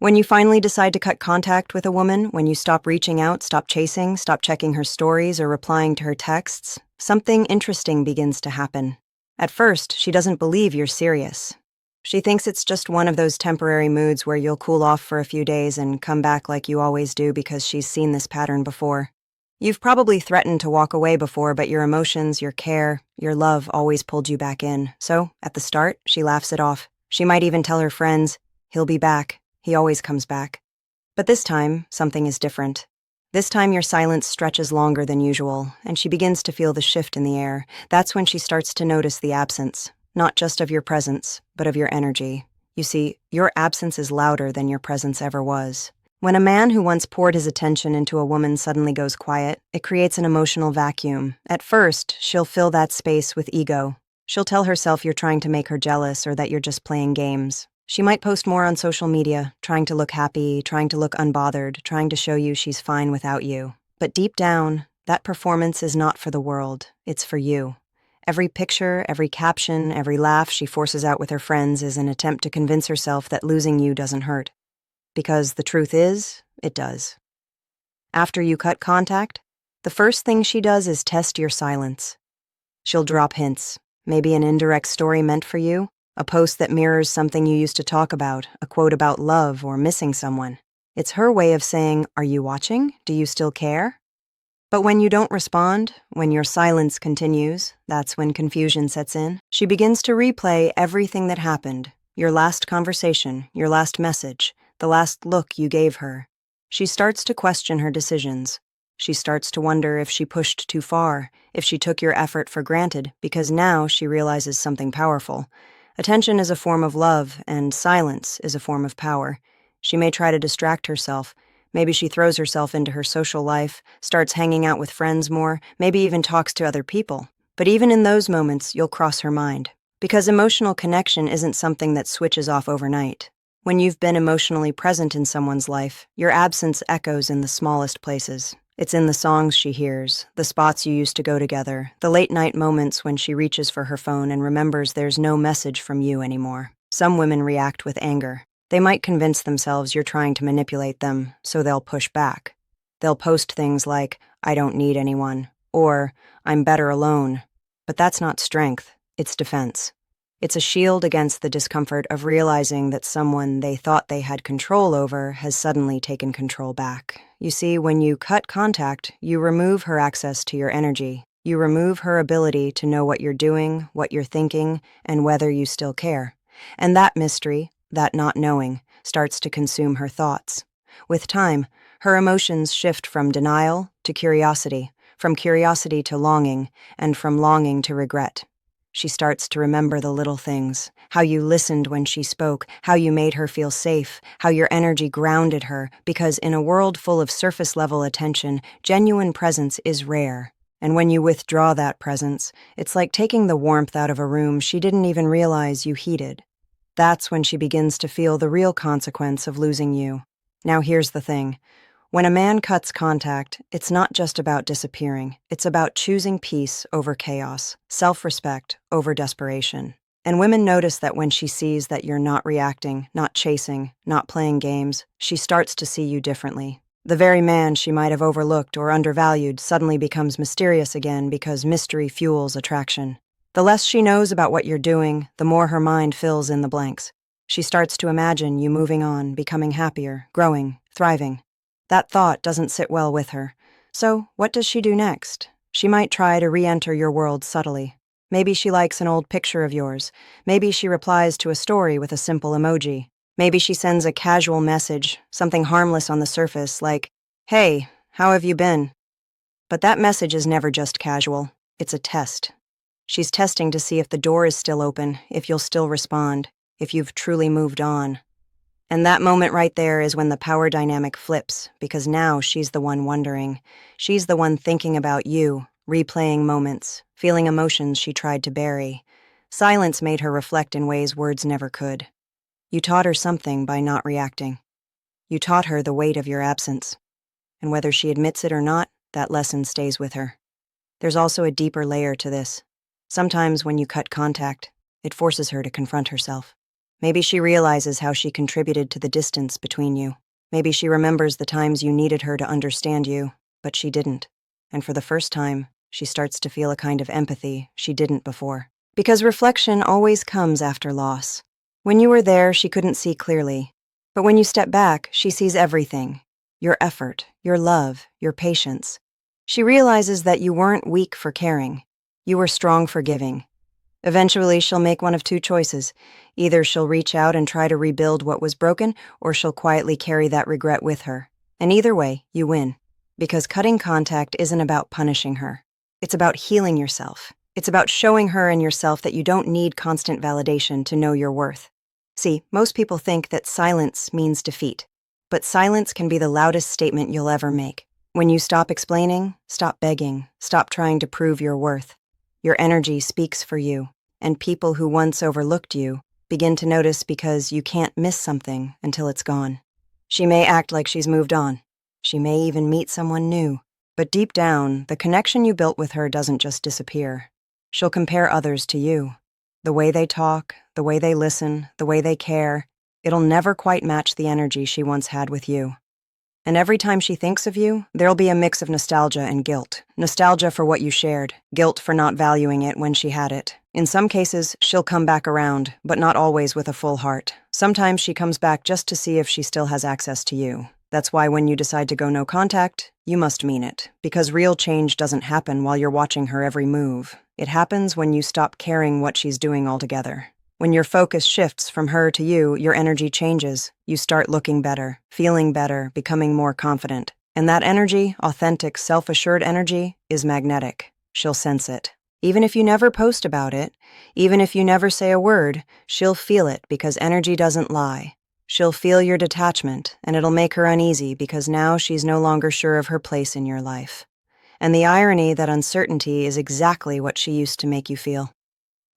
When you finally decide to cut contact with a woman, when you stop reaching out, stop chasing, stop checking her stories or replying to her texts, something interesting begins to happen. At first, she doesn't believe you're serious. She thinks it's just one of those temporary moods where you'll cool off for a few days and come back like you always do because she's seen this pattern before. You've probably threatened to walk away before, but your emotions, your care, your love always pulled you back in. So, at the start, she laughs it off. She might even tell her friends, "He'll be back. He always comes back." But this time, something is different. This time your silence stretches longer than usual, and she begins to feel the shift in the air. That's when she starts to notice the absence, not just of your presence, but of your energy. You see, your absence is louder than your presence ever was. When a man who once poured his attention into a woman suddenly goes quiet, it creates an emotional vacuum. At first, she'll fill that space with ego. She'll tell herself you're trying to make her jealous or that you're just playing games. She might post more on social media, trying to look happy, trying to look unbothered, trying to show you she's fine without you. But deep down, that performance is not for the world, it's for you. Every picture, every caption, every laugh she forces out with her friends is an attempt to convince herself that losing you doesn't hurt. Because the truth is, it does. After you cut contact, the first thing she does is test your silence. She'll drop hints, maybe an indirect story meant for you, a post that mirrors something you used to talk about, a quote about love or missing someone. It's her way of saying, "Are you watching? Do you still care?" But when you don't respond, when your silence continues, that's when confusion sets in. She begins to replay everything that happened, your last conversation, your last message, the last look you gave her. She starts to question her decisions. She starts to wonder if she pushed too far, if she took your effort for granted, because now she realizes something powerful. Attention is a form of love, and silence is a form of power. She may try to distract herself. Maybe she throws herself into her social life, starts hanging out with friends more, maybe even talks to other people. But even in those moments, you'll cross her mind. Because emotional connection isn't something that switches off overnight. When you've been emotionally present in someone's life, your absence echoes in the smallest places. It's in the songs she hears, the spots you used to go together, the late-night moments when she reaches for her phone and remembers there's no message from you anymore. Some women react with anger. They might convince themselves you're trying to manipulate them, so they'll push back. They'll post things like, "I don't need anyone," or "I'm better alone." But that's not strength, it's defense. It's a shield against the discomfort of realizing that someone they thought they had control over has suddenly taken control back. You see, when you cut contact, you remove her access to your energy. You remove her ability to know what you're doing, what you're thinking, and whether you still care. And that mystery, that not knowing, starts to consume her thoughts. With time, her emotions shift from denial to curiosity, from curiosity to longing, and from longing to regret. She starts to remember the little things, how you listened when she spoke, how you made her feel safe, how your energy grounded her, because in a world full of surface-level attention, genuine presence is rare. And when you withdraw that presence, it's like taking the warmth out of a room she didn't even realize you heated. That's when she begins to feel the real consequence of losing you. Now here's the thing. When a man cuts contact, it's not just about disappearing. It's about choosing peace over chaos, self-respect over desperation. And women notice that when she sees that you're not reacting, not chasing, not playing games, she starts to see you differently. The very man she might have overlooked or undervalued suddenly becomes mysterious again because mystery fuels attraction. The less she knows about what you're doing, the more her mind fills in the blanks. She starts to imagine you moving on, becoming happier, growing, thriving. That thought doesn't sit well with her. So, what does she do next? She might try to re-enter your world subtly. Maybe she likes an old picture of yours. Maybe she replies to a story with a simple emoji. Maybe she sends a casual message, something harmless on the surface, like, "Hey, how have you been?" But that message is never just casual. It's a test. She's testing to see if the door is still open, if you'll still respond, if you've truly moved on. And that moment right there is when the power dynamic flips, because now she's the one wondering. She's the one thinking about you, replaying moments, feeling emotions she tried to bury. Silence made her reflect in ways words never could. You taught her something by not reacting. You taught her the weight of your absence. And whether she admits it or not, that lesson stays with her. There's also a deeper layer to this. Sometimes when you cut contact, it forces her to confront herself. Maybe she realizes how she contributed to the distance between you. Maybe she remembers the times you needed her to understand you, but she didn't. And for the first time, she starts to feel a kind of empathy she didn't before. Because reflection always comes after loss. When you were there, she couldn't see clearly. But when you step back, she sees everything. Your effort, your love, your patience. She realizes that you weren't weak for caring. You were strong for giving. Eventually, she'll make one of two choices. Either she'll reach out and try to rebuild what was broken, or she'll quietly carry that regret with her. And either way, you win. Because cutting contact isn't about punishing her. It's about healing yourself. It's about showing her and yourself that you don't need constant validation to know your worth. See, most people think that silence means defeat. But silence can be the loudest statement you'll ever make. When you stop explaining, stop begging, stop trying to prove your worth. Your energy speaks for you, and people who once overlooked you begin to notice because you can't miss something until it's gone. She may act like she's moved on. She may even meet someone new. But deep down, the connection you built with her doesn't just disappear. She'll compare others to you. The way they talk, the way they listen, the way they care, it'll never quite match the energy she once had with you. And every time she thinks of you, there'll be a mix of nostalgia and guilt. Nostalgia for what you shared, guilt for not valuing it when she had it. In some cases, she'll come back around, but not always with a full heart. Sometimes she comes back just to see if she still has access to you. That's why when you decide to go no contact, you must mean it. Because real change doesn't happen while you're watching her every move. It happens when you stop caring what she's doing altogether. When your focus shifts from her to you, your energy changes. You start looking better, feeling better, becoming more confident. And that energy, authentic, self-assured energy, is magnetic. She'll sense it. Even if you never post about it, even if you never say a word, she'll feel it because energy doesn't lie. She'll feel your detachment, and it'll make her uneasy because now she's no longer sure of her place in your life. And the irony that uncertainty is exactly what she used to make you feel.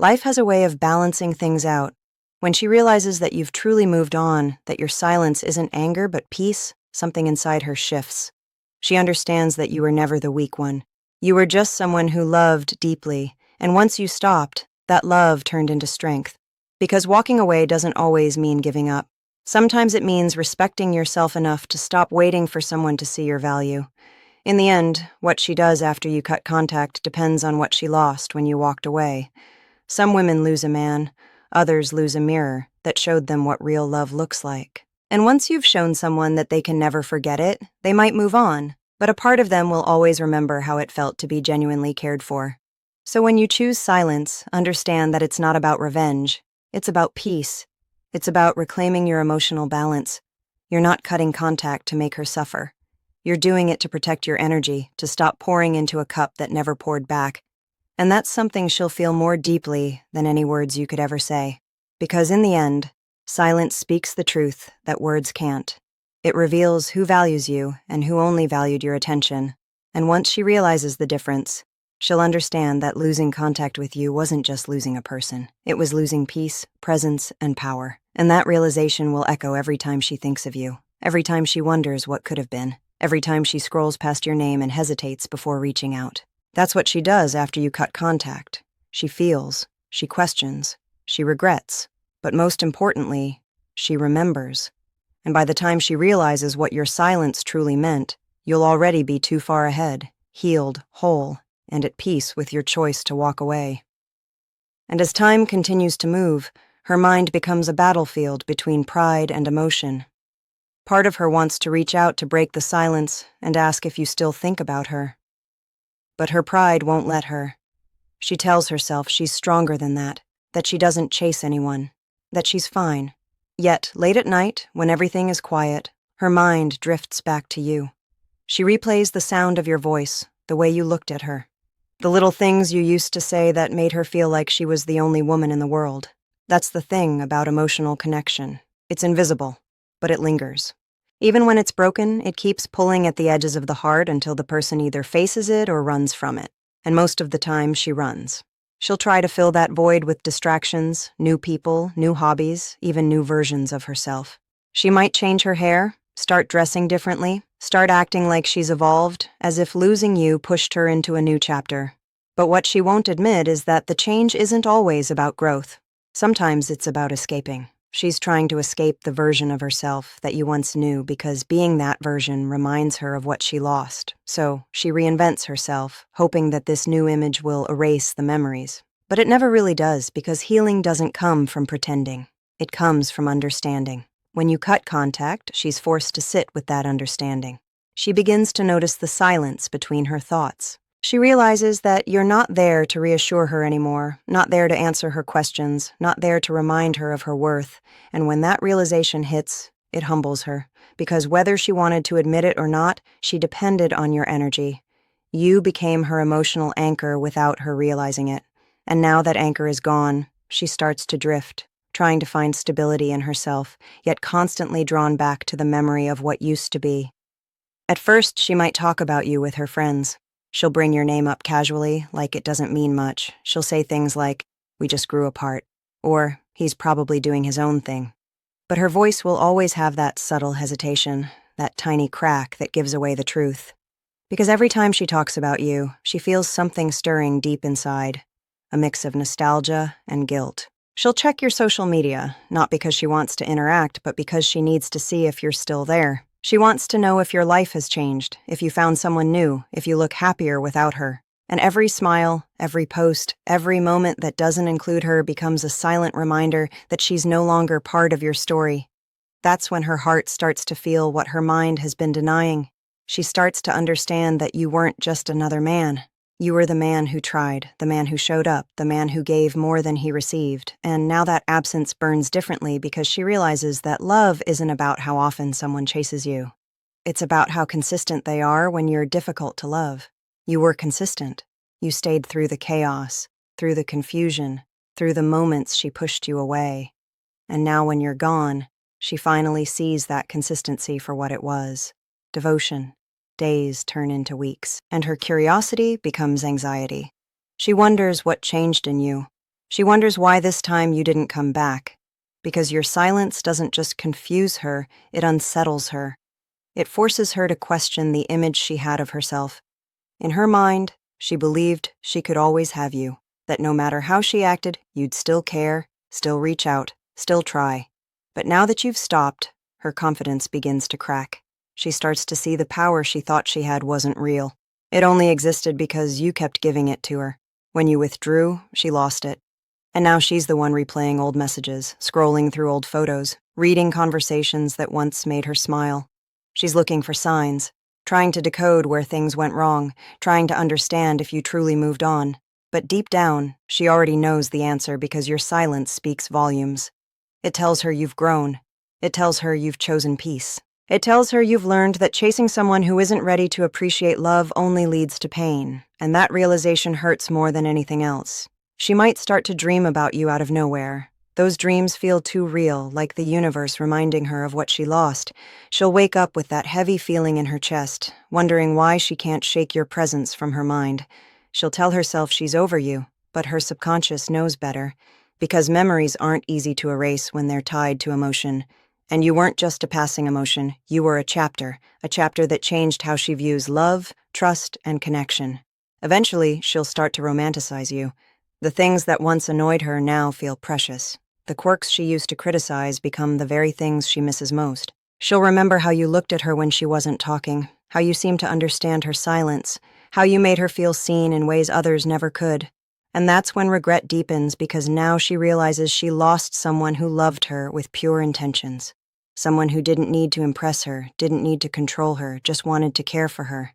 Life has a way of balancing things out. When she realizes that you've truly moved on, that your silence isn't anger but peace, something inside her shifts. She understands that you were never the weak one. You were just someone who loved deeply, and once you stopped, that love turned into strength. Because walking away doesn't always mean giving up. Sometimes it means respecting yourself enough to stop waiting for someone to see your value. In the end, what she does after you cut contact depends on what she lost when you walked away. Some women lose a man, others lose a mirror that showed them what real love looks like. And once you've shown someone that they can never forget it, they might move on, but a part of them will always remember how it felt to be genuinely cared for. So when you choose silence, understand that it's not about revenge. It's about peace. It's about reclaiming your emotional balance. You're not cutting contact to make her suffer. You're doing it to protect your energy, to stop pouring into a cup that never poured back. And that's something she'll feel more deeply than any words you could ever say. Because in the end, silence speaks the truth that words can't. It reveals who values you and who only valued your attention. And once she realizes the difference, she'll understand that losing contact with you wasn't just losing a person. It was losing peace, presence, and power. And that realization will echo every time she thinks of you, every time she wonders what could have been, every time she scrolls past your name and hesitates before reaching out. That's what she does after you cut contact. She feels, she questions, she regrets, but most importantly, she remembers. And by the time she realizes what your silence truly meant, you'll already be too far ahead, healed, whole, and at peace with your choice to walk away. And as time continues to move, her mind becomes a battlefield between pride and emotion. Part of her wants to reach out to break the silence and ask if you still think about her. But her pride won't let her. She tells herself she's stronger than that she doesn't chase anyone, that she's fine. Yet, late at night, when everything is quiet, her mind drifts back to you. She replays the sound of your voice, the way you looked at her, the little things you used to say that made her feel like she was the only woman in the world. That's the thing about emotional connection. It's invisible, but it lingers. Even when it's broken, it keeps pulling at the edges of the heart until the person either faces it or runs from it. And most of the time, she runs. She'll try to fill that void with distractions, new people, new hobbies, even new versions of herself. She might change her hair, start dressing differently, start acting like she's evolved, as if losing you pushed her into a new chapter. But what she won't admit is that the change isn't always about growth. Sometimes it's about escaping. She's trying to escape the version of herself that you once knew because being that version reminds her of what she lost. So she reinvents herself, hoping that this new image will erase the memories. But it never really does because healing doesn't come from pretending. It comes from understanding. When you cut contact, she's forced to sit with that understanding. She begins to notice the silence between her thoughts. She realizes that you're not there to reassure her anymore, not there to answer her questions, not there to remind her of her worth. And when that realization hits, it humbles her, because whether she wanted to admit it or not, she depended on your energy. You became her emotional anchor without her realizing it. And now that anchor is gone, she starts to drift, trying to find stability in herself, yet constantly drawn back to the memory of what used to be. At first, she might talk about you with her friends. She'll bring your name up casually, like it doesn't mean much. She'll say things like, "We just grew apart," or "He's probably doing his own thing." But her voice will always have that subtle hesitation, that tiny crack that gives away the truth. Because every time she talks about you, she feels something stirring deep inside, a mix of nostalgia and guilt. She'll check your social media, not because she wants to interact, but because she needs to see if you're still there. She wants to know if your life has changed, if you found someone new, if you look happier without her. And every smile, every post, every moment that doesn't include her becomes a silent reminder that she's no longer part of your story. That's when her heart starts to feel what her mind has been denying. She starts to understand that you weren't just another man. You were the man who tried, the man who showed up, the man who gave more than he received. And now that absence burns differently because she realizes that love isn't about how often someone chases you. It's about how consistent they are when you're difficult to love. You were consistent. You stayed through the chaos, through the confusion, through the moments she pushed you away. And now when you're gone, she finally sees that consistency for what it was: devotion. Days turn into weeks, and her curiosity becomes anxiety. She wonders what changed in you. She wonders why this time you didn't come back. Because your silence doesn't just confuse her, it unsettles her. It forces her to question the image she had of herself. In her mind, she believed she could always have you, that no matter how she acted, you'd still care, still reach out, still try. But now that you've stopped, her confidence begins to crack. She starts to see the power she thought she had wasn't real. It only existed because you kept giving it to her. When you withdrew, she lost it. And now she's the one replaying old messages, scrolling through old photos, reading conversations that once made her smile. She's looking for signs, trying to decode where things went wrong, trying to understand if you truly moved on. But deep down, she already knows the answer because your silence speaks volumes. It tells her you've grown. It tells her you've chosen peace. It tells her you've learned that chasing someone who isn't ready to appreciate love only leads to pain, and that realization hurts more than anything else. She might start to dream about you out of nowhere. Those dreams feel too real, like the universe reminding her of what she lost. She'll wake up with that heavy feeling in her chest, wondering why she can't shake your presence from her mind. She'll tell herself she's over you, but her subconscious knows better, because memories aren't easy to erase when they're tied to emotion. And you weren't just a passing emotion, you were a chapter that changed how she views love, trust, and connection. Eventually, she'll start to romanticize you. The things that once annoyed her now feel precious. The quirks she used to criticize become the very things she misses most. She'll remember how you looked at her when she wasn't talking, how you seemed to understand her silence, how you made her feel seen in ways others never could. And that's when regret deepens because now she realizes she lost someone who loved her with pure intentions. Someone who didn't need to impress her, didn't need to control her, just wanted to care for her.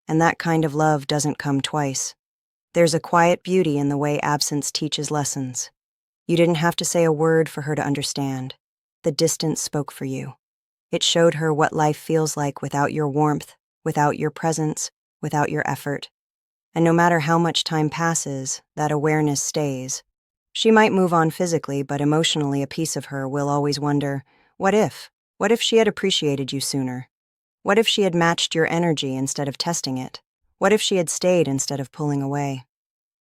And that kind of love doesn't come twice. There's a quiet beauty in the way absence teaches lessons. You didn't have to say a word for her to understand. The distance spoke for you. It showed her what life feels like without your warmth, without your presence, without your effort. And no matter how much time passes, that awareness stays. She might move on physically, but emotionally a piece of her will always wonder, what if? What if she had appreciated you sooner? What if she had matched your energy instead of testing it? What if she had stayed instead of pulling away?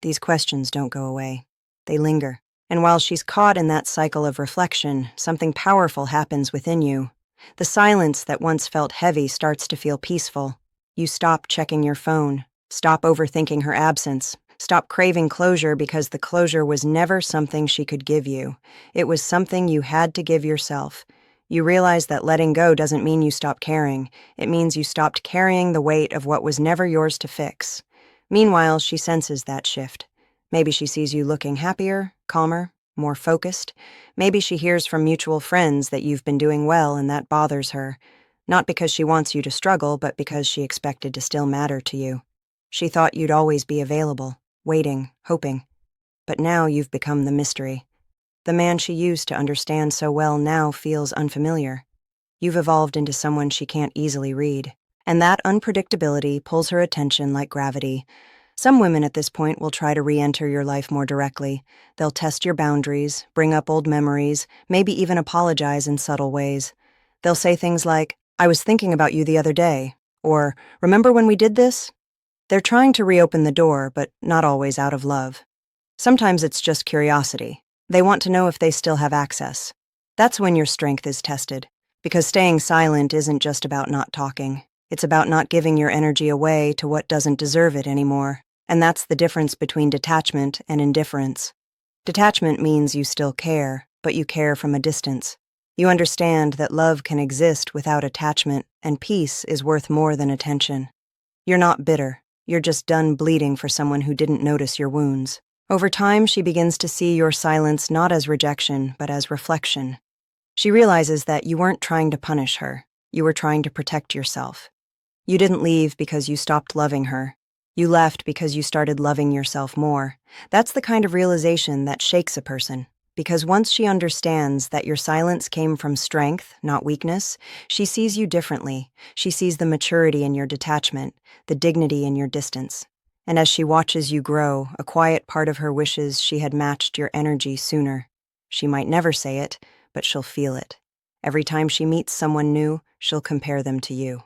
These questions don't go away. They linger. And while she's caught in that cycle of reflection, something powerful happens within you. The silence that once felt heavy starts to feel peaceful. You stop checking your phone. Stop overthinking her absence. Stop craving closure because the closure was never something she could give you. It was something you had to give yourself. You realize that letting go doesn't mean you stop caring. It means you stopped carrying the weight of what was never yours to fix. Meanwhile, she senses that shift. Maybe she sees you looking happier, calmer, more focused. Maybe she hears from mutual friends that you've been doing well and that bothers her. Not because she wants you to struggle, but because she expected to still matter to you. She thought you'd always be available, waiting, hoping. But now you've become the mystery. The man she used to understand so well now feels unfamiliar. You've evolved into someone she can't easily read. And that unpredictability pulls her attention like gravity. Some women at this point will try to re-enter your life more directly. They'll test your boundaries, bring up old memories, maybe even apologize in subtle ways. They'll say things like, "I was thinking about you the other day," or "Remember when we did this?" They're trying to reopen the door, but not always out of love. Sometimes it's just curiosity. They want to know if they still have access. That's when your strength is tested, because staying silent isn't just about not talking. It's about not giving your energy away to what doesn't deserve it anymore. And that's the difference between detachment and indifference. Detachment means you still care, but you care from a distance. You understand that love can exist without attachment, and peace is worth more than attention. You're not bitter. You're just done bleeding for someone who didn't notice your wounds. Over time, she begins to see your silence not as rejection, but as reflection. She realizes that you weren't trying to punish her. You were trying to protect yourself. You didn't leave because you stopped loving her. You left because you started loving yourself more. That's the kind of realization that shakes a person. Because once she understands that your silence came from strength, not weakness, she sees you differently. She sees the maturity in your detachment, the dignity in your distance. And as she watches you grow, a quiet part of her wishes she had matched your energy sooner. She might never say it, but she'll feel it. Every time she meets someone new, she'll compare them to you.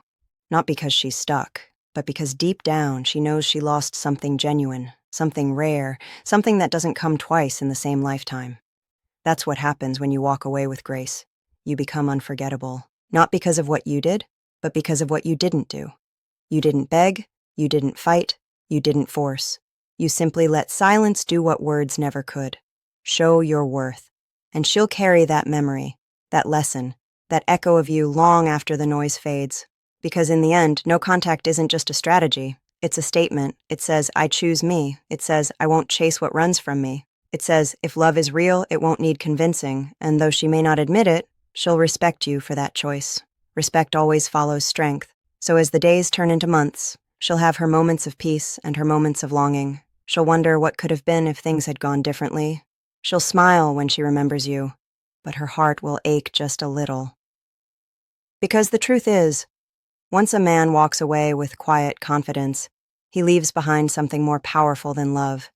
Not because she's stuck, but because deep down she knows she lost something genuine, something rare, something that doesn't come twice in the same lifetime. That's what happens when you walk away with grace. You become unforgettable, not because of what you did, but because of what you didn't do. You didn't beg, you didn't fight, you didn't force. You simply let silence do what words never could. Show your worth. And she'll carry that memory, that lesson, that echo of you long after the noise fades. Because in the end, no contact isn't just a strategy. It's a statement. It says, I choose me. It says, I won't chase what runs from me. It says, if love is real, it won't need convincing. And though she may not admit it, she'll respect you for that choice. Respect always follows strength. So as the days turn into months, she'll have her moments of peace and her moments of longing. She'll wonder what could have been if things had gone differently. She'll smile when she remembers you, but her heart will ache just a little. Because the truth is, once a man walks away with quiet confidence, he leaves behind something more powerful than love.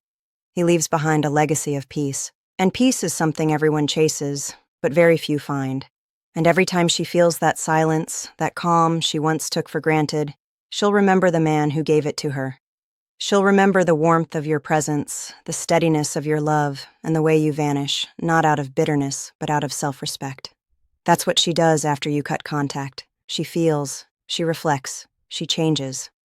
He leaves behind a legacy of peace. And peace is something everyone chases, but very few find. And every time she feels that silence, that calm she once took for granted, she'll remember the man who gave it to her. She'll remember the warmth of your presence, the steadiness of your love, and the way you vanish, not out of bitterness, but out of self-respect. That's what she does after you cut contact. She feels, she reflects, she changes.